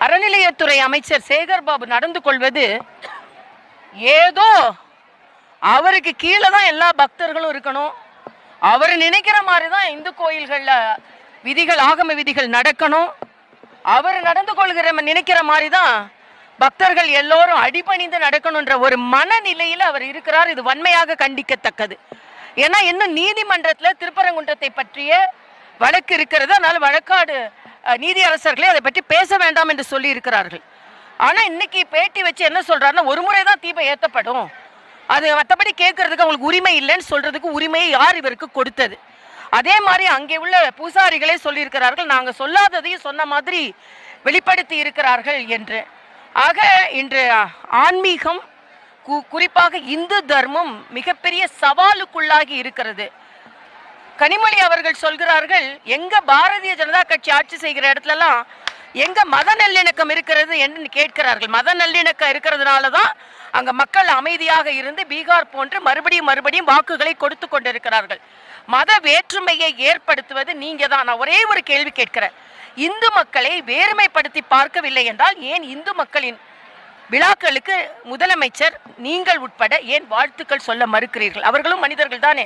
அறநிலையத்துறை அமைச்சர் சேகர் பாபு நடந்து கொள்வது ஏதோ அவருக்கு கீழே தான் எல்லா பக்தர்களும் இருக்கணும், அவர் நினைக்கிற மாதிரி தான் இந்து கோயில்களில் விதிகள், ஆகம விதிகள் நடக்கணும், அவர் நடந்து கொள்கிற நினைக்கிற மாதிரி தான் பக்தர்கள் எல்லோரும் அடிபணிந்து நடக்கணுன்ற ஒரு மனநிலையில் அவர் இருக்கிறார். இது வன்மையாக கண்டிக்கத்தக்கது. ஏன்னா இன்னும் நீதிமன்றத்தில் திருப்பரங்குன்றத்தை பற்றிய வழக்கு இருக்கிறது. அதனால வழக்காடு நீதியரசர்களே அதை பற்றி பேச வேண்டாம் என்று சொல்லி இருக்கிறார்கள். ஆனால் இன்னைக்கு பேட்டி வச்சு என்ன சொல்றாருன்னா, ஒரு முறை தான் தீபம் ஏற்றப்படும், அது மற்றபடி கேட்கறதுக்கு அவங்களுக்கு உரிமை இல்லைன்னு சொல்றதுக்கு உரிமையை யார் இவருக்கு கொடுத்தது? அதே மாதிரி அங்கே உள்ள பூசாரிகளே சொல்லியிருக்கிறார்கள், நாங்கள் சொல்லாததையும் சொன்ன மாதிரி வெளிப்படுத்தி இருக்கிறார்கள் என்று. ஆக இன்று ஆன்மீகம், குறிப்பாக இந்து தர்மம் மிகப்பெரிய சவாலுக்குள்ளாகி இருக்கிறது. கனிமொழி அவர்கள் சொல்கிறார்கள், எங்க பாரதிய ஜனதா கட்சி ஆட்சி செய்கிற இடத்துலலாம் எங்க மத நல்லிணக்கம் இருக்கிறது என்று கேட்கிறார்கள். மத நல்லிணக்கம் இருக்கிறதுனால தான் அங்க மக்கள் அமைதியாக இருந்து பீகார் போன்று மறுபடியும் வாக்குகளை கொடுத்து கொண்டிருக்கிறார்கள். மத வேற்றுமையை ஏற்படுத்துவது நீங்க தான். நான் ஒரே ஒரு கேள்வி கேட்கிறேன், இந்து மக்களை வேறுமைப்படுத்தி பார்க்கவில்லை என்றால் ஏன் இந்து மக்களின் விழாக்களுக்கு முதலமைச்சர் நீங்கள் உட்பட ஏன் வாழ்த்துக்கள் சொல்ல மறுக்கிறீர்கள்? அவர்களும் மனிதர்கள் தானே.